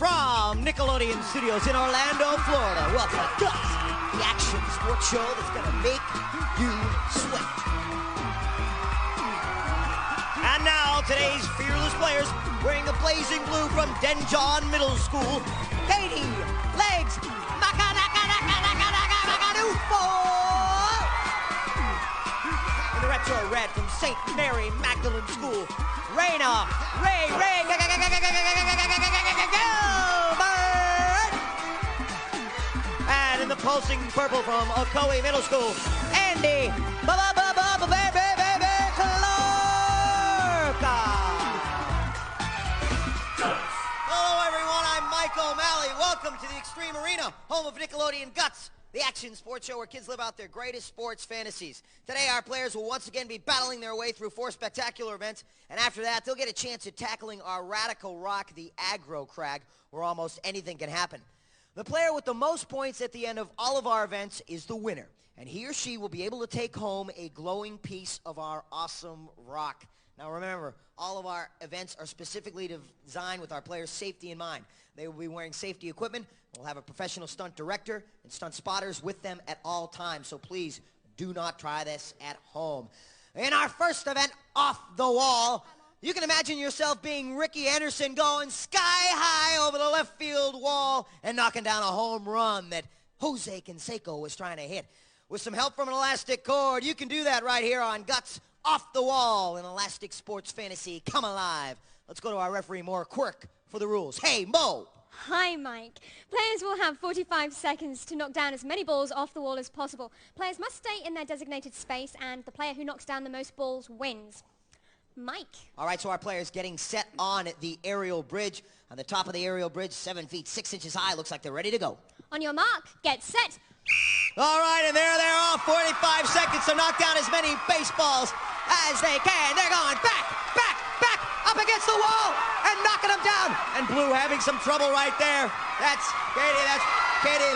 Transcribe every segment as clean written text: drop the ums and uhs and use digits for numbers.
from Nickelodeon Studios in Orlando, Florida, welcome to Guts, the action sports show that's gonna make you sweat. And now, today's fearless players, wearing the blazing blue from Denjon Middle School, Katie Legs Macanufo. In the retro red from St. Mary Magdalene School, Reyna, and in the pulsing purple from Ocoee Middle School, Andy Hello everyone, I'm Mike O'Malley. Welcome to the Extreme Arena, home of Nickelodeon Guts, the action sports show where kids live out their greatest sports fantasies. Today, our players will once again be battling their way through 4 spectacular events, and after that, they'll get a chance at tackling our radical rock, the aggro crag, where almost anything can happen. The player with the most points at the end of all of our events is the winner, and he or she will be able to take home a glowing piece of our awesome rock. Now remember, all of our events are specifically designed with our players' safety in mind. They will be wearing safety equipment. We'll have a professional stunt director and stunt spotters with them at all times, so please do not try this at home. In our first event, Off the Wall, you can imagine yourself being Ricky Anderson going sky high over the left field wall and knocking down a home run that Jose Canseco was trying to hit. With some help from an elastic cord, you can do that right here on Guts Off the Wall, an elastic sports fantasy come alive. Let's go to our referee, Moore Quirk, for the rules. Hey, Mo! Hi, Mike. Players will have 45 seconds to knock down as many balls off the wall as possible. Players must stay in their designated space, and the player who knocks down the most balls wins. Mike. All right, so our players getting set on the aerial bridge. On the top of the aerial bridge, 7 feet 6 inches high. Looks like they're ready to go. On your mark, get set. All right, and there they're off. 45 seconds to knock down as many baseballs as they can. They're going back, up against the wall, and knocking them down. And Blue having some trouble right there. That's Katie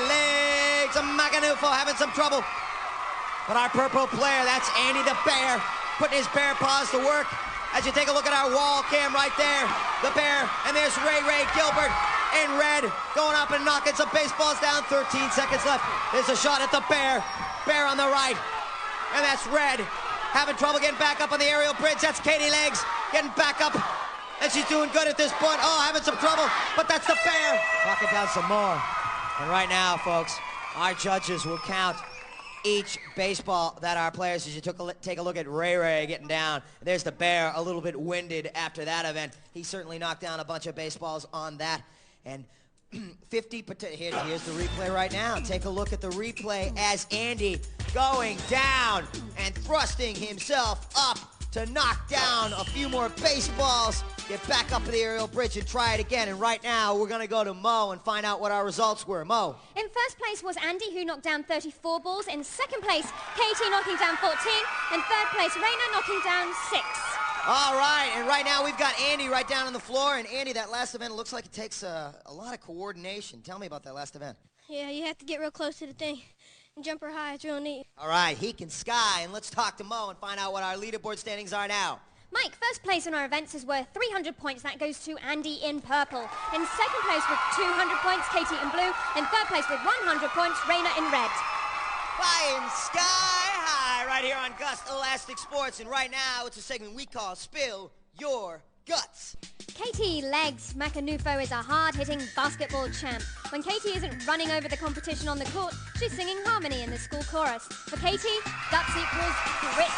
Legs Macanufo having some trouble. But our purple player, that's Andy the Bear, putting his bear paws to work. As you take a look at our wall cam right there, the bear, and there's Ray Gilbert in red, going up and knocking some baseballs down. 13 seconds left. There's a shot at the bear on the right, and that's red. Having trouble getting back up on the aerial bridge. That's Katie Legs getting back up, and she's doing good at this point. Oh, having some trouble, but that's the bear. Knocking down some more. And right now, folks, our judges will count each baseball that our players, as you take a look at Ray getting down. There's the bear, a little bit winded after that event. He certainly knocked down a bunch of baseballs on that. And 50, here's the replay right now. Take a look at the replay as Andy going down and thrusting himself up to knock down a few more baseballs, get back up to the aerial bridge and try it again. And right now, we're going to go to Mo and find out what our results were. Mo. In first place was Andy, who knocked down 34 balls. In second place, Katie knocking down 14. In third place, Reyna knocking down 6. All right, and right now we've got Andy right down on the floor. And Andy, that last event looks like it takes a lot of coordination. Tell me about that last event. Yeah, you have to get real close to the thing and jump real high. It's real neat. All right, he can sky, and let's talk to Mo and find out what our leaderboard standings are now. Mike, first place in our events is worth 300 points. That goes to Andy in purple. In second place with 200 points, Katie in blue. In third place with 100 points, Reyna in red. Flying sky high right here on Gus Elastic Sports. And right now, it's a segment we call Spill Your Guts. Katie Legs Macanufo is a hard-hitting basketball champ. When Katie isn't running over the competition on the court, she's singing harmony in the school chorus. For Katie, guts equals grit.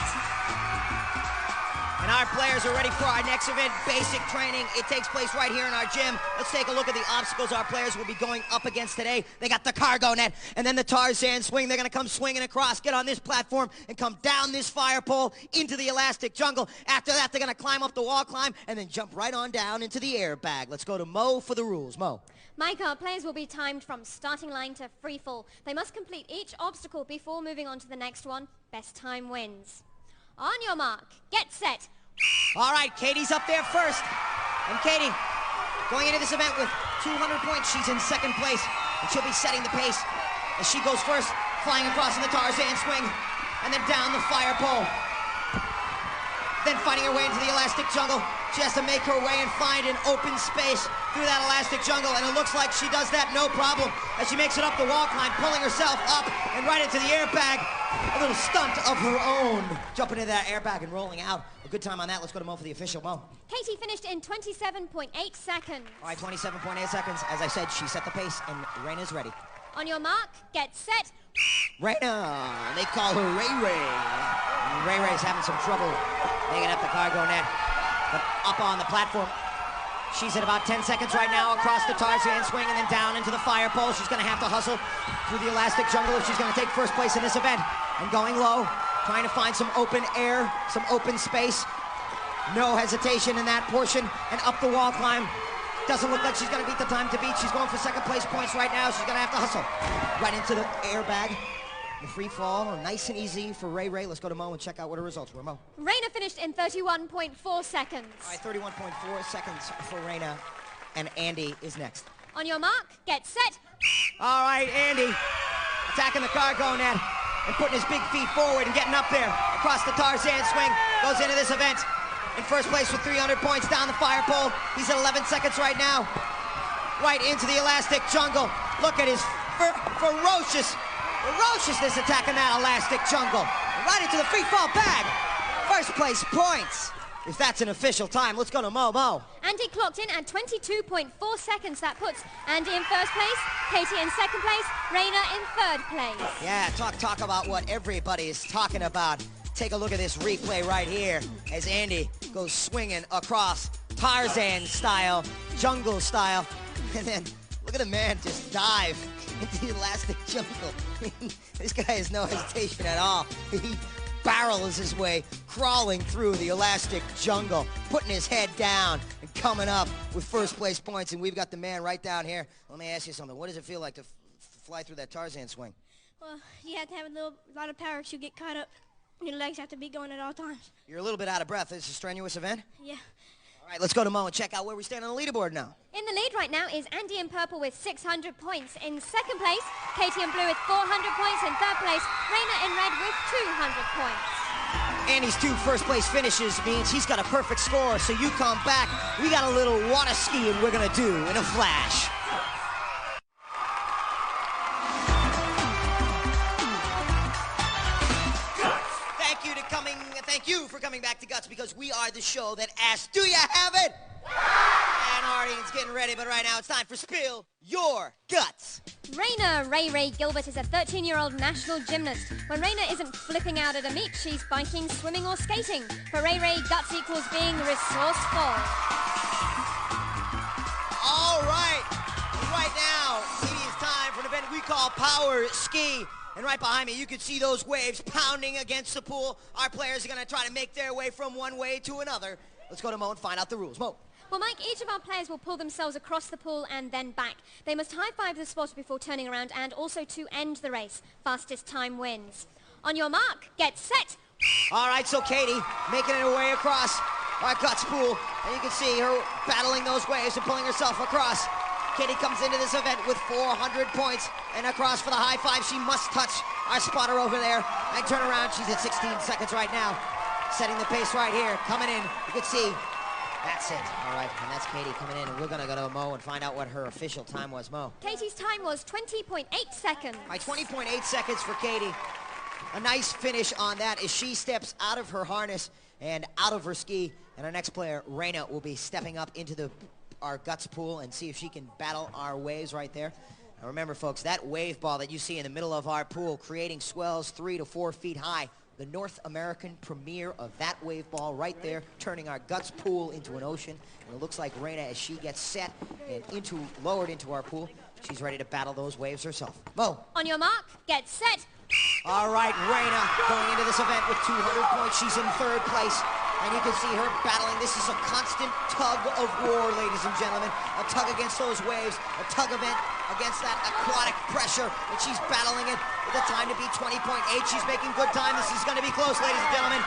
And our players are ready for our next event, basic training. It takes place right here in our gym. Let's take a look at the obstacles our players will be going up against today. They got the cargo net and then the Tarzan swing. They're going to come swinging across, get on this platform, and come down this fire pole into the elastic jungle. After that, they're going to climb up the wall climb and then jump right on down into the airbag. Let's go to Mo for the rules. Mo. Mike, our players will be timed from starting line to free fall. They must complete each obstacle before moving on to the next one. Best time wins. On your mark, get set. All right, Katie's up there first. And Katie, going into this event with 200 points, she's in second place. And she'll be setting the pace as she goes first, flying across in the Tarzan swing, and then down the fire pole. Then fighting her way into the elastic jungle. She has to make her way and find an open space through that elastic jungle, and it looks like she does that no problem as she makes it up the wall climb, pulling herself up and right into the airbag. A little stunt of her own. Jumping into that airbag and rolling out. A good time on that. Let's go to Mo for the official. Mo. Katie finished in 27.8 seconds. All right, 27.8 seconds. As I said, she set the pace, and Reyna's ready. On your mark, get set. Reyna. They call her Ray Ray. And Ray Ray's having some trouble making up the cargo net. But up on the platform, she's at about 10 seconds right now across the Tarzan swing and then down into the fire pole. She's going to have to hustle through the elastic jungle if she's going to take first place in this event. And going low, trying to find some open air, some open space. No hesitation in that portion. And up the wall climb. Doesn't look like she's going to beat the time to beat. She's going for second place points right now. She's going to have to hustle right into the airbag. The free fall, nice and easy for Ray Ray. Let's go to Mo and check out what her results were. Mo. Reyna finished in 31.4 seconds. All right, 31.4 seconds for Reyna. And Andy is next. On your mark, get set. All right, Andy attacking the cargo net and putting his big feet forward and getting up there across the Tarzan swing. Goes into this event in first place with 300 points down the fire pole. He's at 11 seconds right now. Right into the elastic jungle. Look at his ferociousness attacking that elastic jungle. Right into the free fall bag. First place points. If that's an official time, let's go to Mo. Mo. Andy clocked in at 22.4 seconds. That puts Andy in first place, Katie in second place, Reyna in third place. Yeah, talk about what everybody is talking about. Take a look at this replay right here as Andy goes swinging across Tarzan style, jungle style, and then look at the man just dive into the elastic jungle. This guy has no hesitation at all. He barrels his way, crawling through the elastic jungle, putting his head down and coming up with first place points. And we've got the man right down here. Let me ask you something. What does it feel like to fly through that Tarzan swing? Well, you have to have a lot of power to get caught up. Your legs have to be going at all times. You're a little bit out of breath. Is this a strenuous event? Yeah. All right, let's go to Mo and check out where we stand on the leaderboard now. In the lead right now is Andy in purple with 600 points. In second place, Katie in blue with 400 points. In third place, Reyna in red with 200 points. Andy's 2 first place finishes means he's got a perfect score, so you come back. We got a little water skiing we're going to do in a flash. Thank you for coming back to Guts, because we are the show that asks, do you have it? And our audience getting ready, but right now it's time for Spill Your Guts. Reyna Ray Ray Gilbert is a 13-year-old national gymnast. When Reyna isn't flipping out at a meet, she's biking, swimming, or skating. For Ray Ray, guts equals being resourceful. All right. Right now, it is time for an event we call Power Ski. And right behind me, you can see those waves pounding against the pool. Our players are going to try to make their way from one wave to another. Let's go to Mo and find out the rules. Mo. Well, Mike, each of our players will pull themselves across the pool and then back. They must high-five the spotter before turning around, and also to end the race. Fastest time wins. On your mark, get set. All right, so Katie making her way across our Guts pool. And you can see her battling those waves and pulling herself across. Katie comes into this event with 400 points, and across for the high five. She must touch our spotter over there and turn around. She's at 16 seconds right now, setting the pace right here. Coming in, you can see, that's it. All right, and that's Katie coming in, and we're gonna go to Mo and find out what her official time was. Mo. Katie's time was 20.8 seconds. All right, 20.8 seconds for Katie. A nice finish on that as she steps out of her harness and out of her ski, and our next player, Reyna, will be stepping up into our Guts pool and see if she can battle our waves right there. Now remember, folks, that wave ball that you see in the middle of our pool, creating swells 3 to 4 feet high, the North American premiere of that wave ball right there, turning our Guts pool into an ocean. And it looks like Reyna, as she gets set and lowered into our pool, she's ready to battle those waves herself. Mo. On your mark, get set. All right, Reyna going into this event with 200 points. She's in third place. And you can see her battling. This is a constant tug of war, ladies and gentlemen. A tug against those waves, a tug against that aquatic pressure, and she's battling it with a time to be 20.8. She's making good time. This is going to be close, ladies and gentlemen.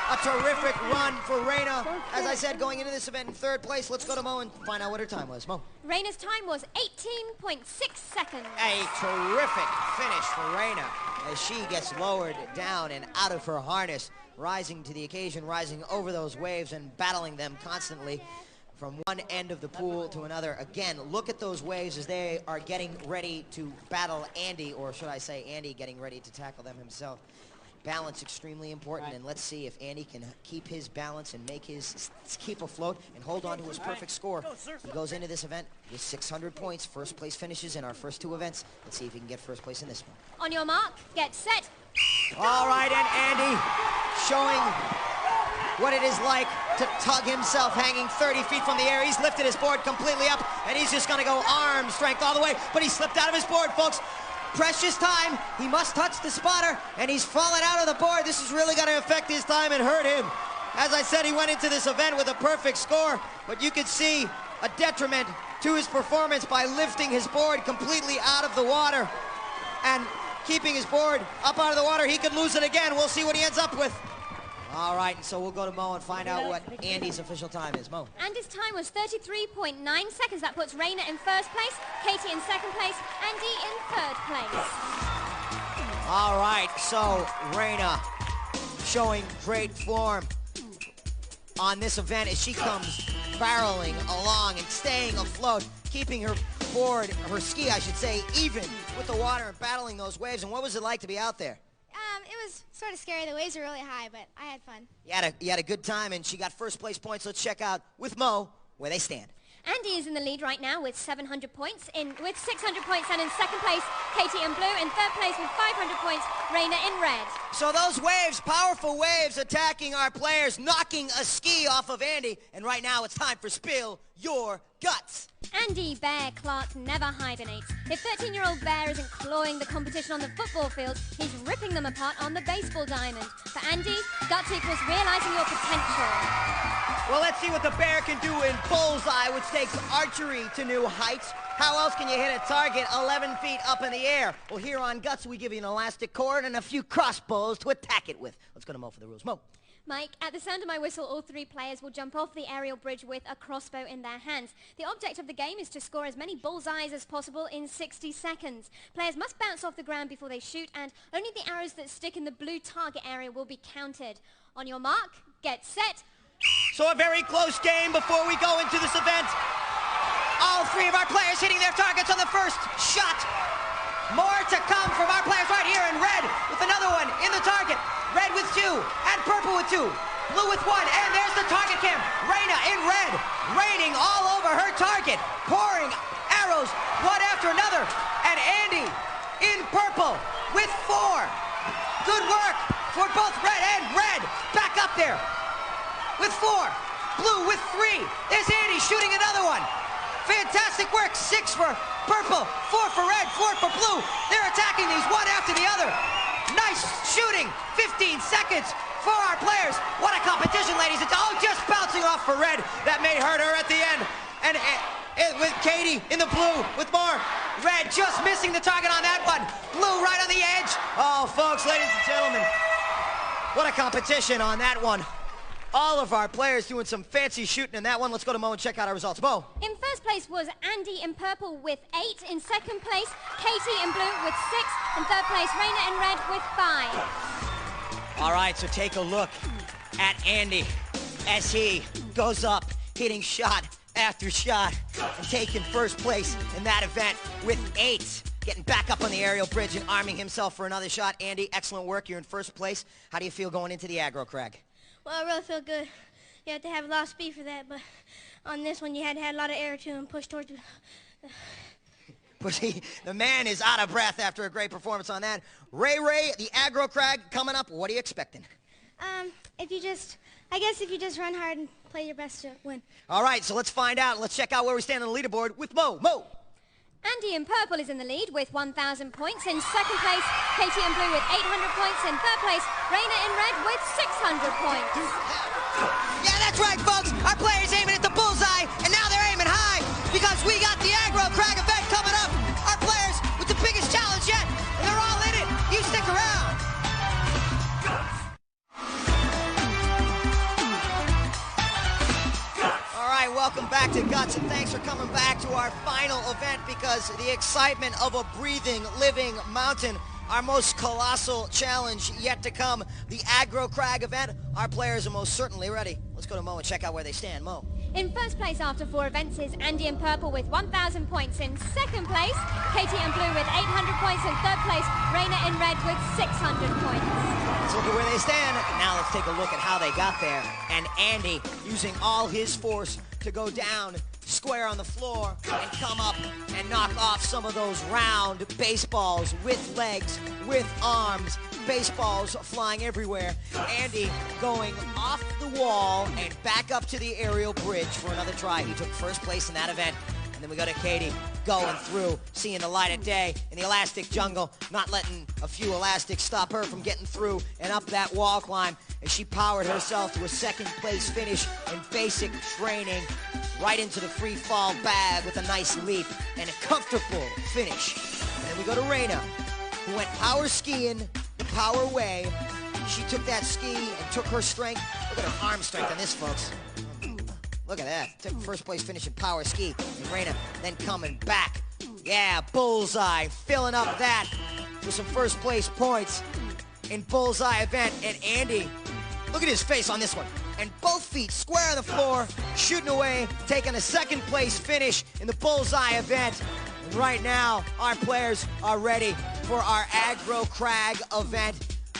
A terrific run for Reyna. As I said, going into this event in third place. Let's go to Mo and find out what her time was. Mo. Reyna's time was 18.6 seconds. A terrific finish for Reyna as she gets lowered down and out of her harness. rising to the occasion, rising over those waves and battling them constantly from one end of the pool to another. Again, look at those waves as they are getting ready to battle Andy, or should I say Andy getting ready to tackle them himself. Balance extremely important, and let's see if Andy can keep his balance and keep afloat and hold on to his perfect score. He goes into this event with 600 points. First place finishes in our first 2 events. Let's see if he can get first place in this one. On your mark, get set. All right, and Andy showing what it is like to tug himself hanging 30 feet from the air. He's lifted his board completely up, and he's just gonna go arm strength all the way, but he slipped out of his board, folks. Precious time. He must touch the spotter, and he's fallen out of the board. This is really gonna affect his time and hurt him. As I said, he went into this event with a perfect score, but you could see a detriment to his performance by lifting his board completely out of the water and keeping his board up out of the water. He could lose it again. We'll see what he ends up with. All right, and so we'll go to Mo and find out what Andy's official time is. Mo. Andy's time was 33.9 seconds. That puts Reyna in first place, Katie in second place, Andy in third place. All right, so Reyna showing great form on this event as she comes barreling along and staying afloat, keeping her board, her ski, I should say, even with the water and battling those waves. And what was it like to be out there? It was sort of scary. The waves were really high, but I had fun. You had a good time, and she got first place points. Let's check out with Mo where they stand. Andy is in the lead right now with 700 points, with 600 points, and in second place, Katie in blue. In third place with 500 points, Reyna in red. So those waves, powerful waves attacking our players, knocking a ski off of Andy. And right now it's time for Spill Your Guts. Andy Bear Clark never hibernates. If 13-year-old Bear isn't clawing the competition on the football field, he's ripping them apart on the baseball diamond. For Andy, guts equals realizing your potential. Well, let's see what the Bear can do in bullseye, which takes archery to new heights. How else can you hit a target 11 feet up in the air? Well, here on Guts, we give you an elastic cord and a few crossbows to attack it with. Let's go to Mo for the rules. Mo. Mike, at the sound of my whistle, all 3 players will jump off the aerial bridge with a crossbow in their hands. The object of the game is to score as many bullseyes as possible in 60 seconds. Players must bounce off the ground before they shoot, and only the arrows that stick in the blue target area will be counted. On your mark, get set. So a very close game before we go into this event. All 3 of our players hitting their targets on the first shot. More to come from our players right here in red with another one in the target. Red with 2 and purple with 2. Blue with 1, and there's the target cam. Reyna in red, raining all over her target, pouring arrows one after another. And Andy in purple with 4. Good work for both red and red. Back up there with 4. Blue with 3. There's Andy shooting another one. Fantastic work. 6 for purple, 4 for red, 4 for blue. They're attacking these one after the other. Nice shooting. 15 seconds for our players. What a competition, ladies. It's all just bouncing off for red. That may hurt her at the end. And with Katie in the blue with more. Red just missing the target on that one. Blue right on the edge. Oh, folks, ladies and gentlemen, what a competition on that one. All of our players doing some fancy shooting in that one. Let's go to Mo and check out our results. Mo. In first place was Andy in purple with 8. In second place, Katie in blue with 6. In third place, Reyna in red with 5. All right, so take a look at Andy as he goes up, hitting shot after shot, and taking first place in that event with 8. Getting back up on the aerial bridge and arming himself for another shot. Andy, excellent work. You're in first place. How do you feel going into the aggro crag? Well, I really feel good. You have to have a lot of speed for that, but on this one, you had to have a lot of air, too, and push towards the man is out of breath after a great performance on that. Ray, the aggro crag coming up. What are you expecting? I guess if you just run hard and play your best to win. All right, so let's find out. Let's check out where we stand on the leaderboard with Mo. Mo. Andy in purple is in the lead with 1,000 points. In second place, Katie in blue with 800 points. In third place, Reyna in red with 600 points. Yeah, that's right, folks. Our players aiming at the bullseye, and now they're aiming high because we got the aggro crag event coming up. Our players with the biggest challenge yet, and they're all in it. You stick around. Welcome back to Guts, and thanks for coming back to our final event because the excitement of a breathing, living mountain our most colossal challenge yet to come, the Aggro Crag event. Our players are most certainly ready. Let's go to Mo and check out where they stand. Mo. In first place after 4 events is Andy in purple with 1,000 points. In second place, Katie in blue with 800 points. In third place, Reyna in red with 600 points. Let's look at where they stand. Now let's take a look at how they got there. And Andy using all his force to go down square on the floor and come up and knock off some of those round baseballs with legs, with arms, baseballs flying everywhere. Andy going off the wall and back up to the aerial bridge for another try. He took first place in that event. And then we go to Katie going through, seeing the light of day in the elastic jungle, not letting a few elastics stop her from getting through and up that wall climb as she powered herself to a second place finish in basic training, right into the free fall bag with a nice leap and a comfortable finish. And then we go to Reyna, who went power skiing the power way. She took that ski and took her strength. Look at her arm strength on this, folks. Look at that. Took first place finish in power ski. And Reyna then coming back. Yeah, bullseye. Filling up that with some first place points in bullseye event. And Andy, look at his face on this one. And both feet square on the floor, shooting away, taking a second place finish in the bullseye event. And right now, our players are ready for our Aggro Crag event.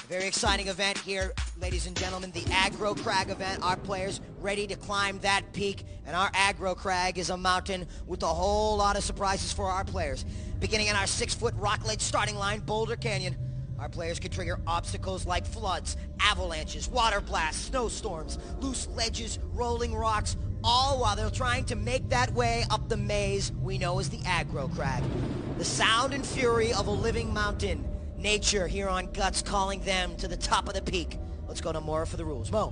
Very exciting event here, ladies and gentlemen, the Aggro Crag event. Our players ready to climb that peak, and our Aggro Crag is a mountain with a whole lot of surprises for our players. Beginning in our 6-foot rock ledge starting line, Boulder Canyon, our players can trigger obstacles like floods, avalanches, water blasts, snowstorms, loose ledges, rolling rocks, all while they're trying to make that way up the maze we know as the Aggro Crag. The sound and fury of a living mountain. Nature here on Guts calling them to the top of the peak. Let's go to Maura for the rules. Mo.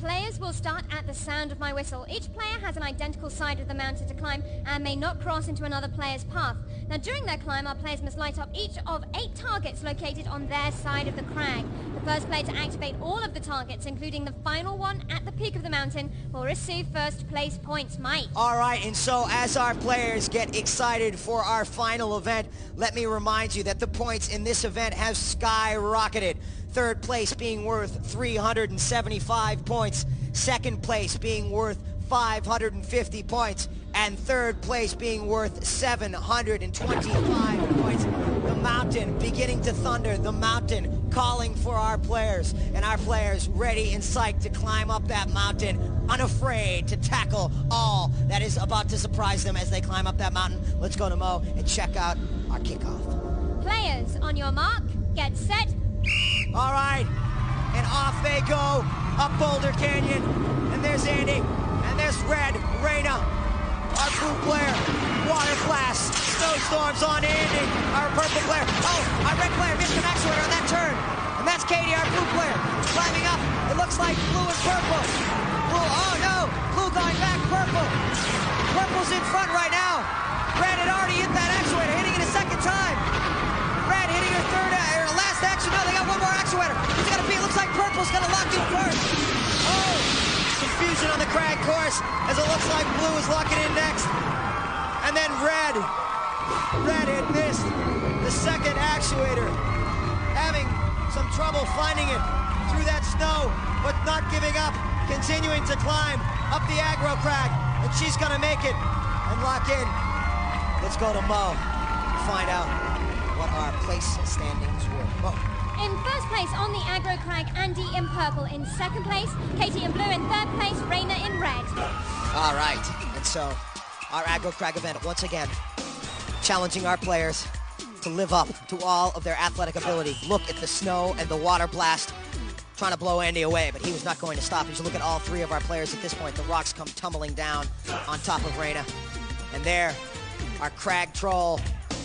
Players will start at the sound of my whistle. Each player has an identical side of the mountain to climb and may not cross into another player's path. Now during their climb, our players must light up each of 8 targets located on their side of the crag. The first player to activate all of the targets, including the final one at the peak of the mountain, will receive first place points. Mike. All right, and so as our players get excited for our final event, let me remind you that the points in this event have skyrocketed. Third place being worth 375 points, second place being worth 550 points, and third place being worth 725 points. The mountain beginning to thunder, the mountain calling for our players, and our players ready and psyched to climb up that mountain, unafraid to tackle all that is about to surprise them as they climb up that mountain. Let's go to Mo and check out our kickoff. Players, on your mark, get set. All right, and off they go, up Boulder Canyon, and there's Andy, and there's Red, Reyna, our blue player, water blast, snowstorms on Andy, our purple player. Oh, our red player missed an actuator on that turn, and that's Katie, our blue player, climbing up. It looks like blue and purple. Blue, oh no, blue going back, purple. Purple's in front right now. Red had already hit that actuator, hitting it a second time. Red hitting her third, or last action. No, they got one more actuator. It's gonna be, it looks like purple's gonna lock in first. Oh, confusion on the crag course as it looks like blue is locking in next. And then red had missed the second actuator, having some trouble finding it through that snow, but not giving up, continuing to climb up the Aggro Crag, and she's gonna make it and lock in. Let's go to Mo to find out what our place standings were. Mo. In first place on the Aggro Crag, Andy in purple. In second place, Katie in blue. In third place, Reyna in red. All right, and so our Aggro Crag event, once again, challenging our players to live up to all of their athletic ability. Look at the snow and the water blast trying to blow Andy away, but he was not going to stop. As you look at all 3 of our players at this point, the rocks come tumbling down on top of Reyna. And there, our Crag Troll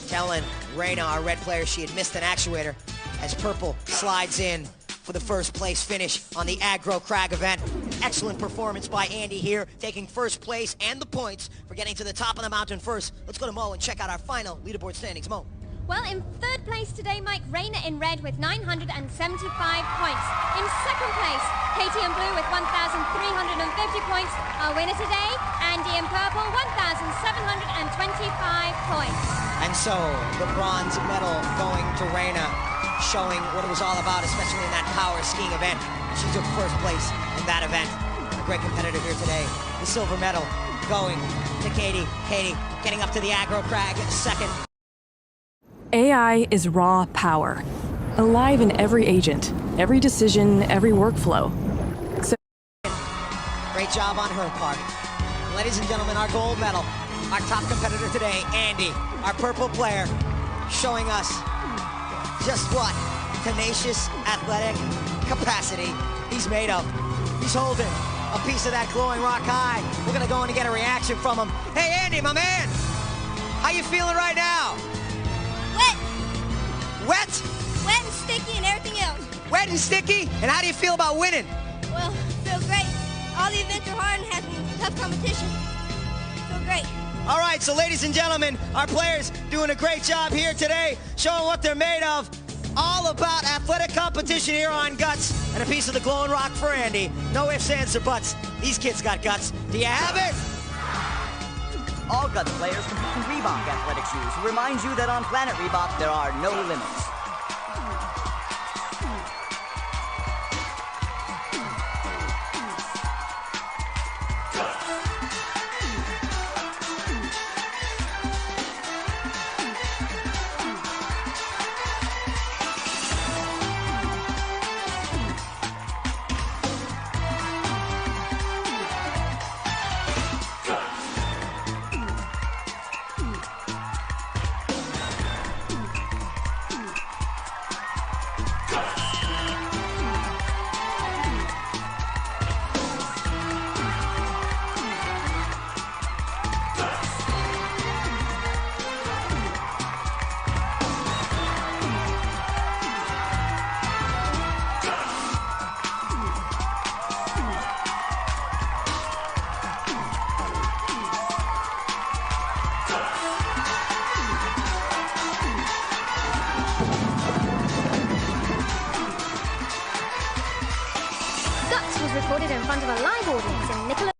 telling Reyna, our red player, she had missed an actuator as purple slides in for the first place finish on the Aggro Crag event. Excellent performance by Andy here, taking first place and the points for getting to the top of the mountain first. Let's go to Mo and check out our final leaderboard standings. Mo. Well, in third place today, Mike, Reyna in red with 975 points. In second place, Katie in blue with 1,350 points. Our winner today, Andy in purple, 1,725 points. And so, the bronze medal going to Reyna. showing what it was all about, especially in that power skiing event. She took first place in that event. A great competitor here today. The silver medal going to Katie. Katie getting up to the aggro crag, second. AI is raw power, alive in every agent, every decision, every workflow. So Great job on her part. Ladies and gentlemen, our gold medal, our top competitor today, Andy, our purple player, showing us just what tenacious athletic capacity he's made of. He's holding a piece of that glowing rock high. We're gonna go in and get a reaction from him. Hey, Andy, my man, how you feeling right now? Wet. Wet? Wet and sticky and everything else. Wet and sticky? And how do you feel about winning? Well, feel great. All the events are hard and have some tough competition. Feel great. All right, so ladies and gentlemen, our players doing a great job here today, showing what they're made of. All about athletic competition here on Guts, and a piece of the glowing rock for Andy. No ifs, ands, or buts. These kids got guts. Do you have it? All Guts players compete in Reebok athletic shoes. Reminds you that on Planet Reebok, there are no limits. Guts was recorded in front of a live audience in Nicholas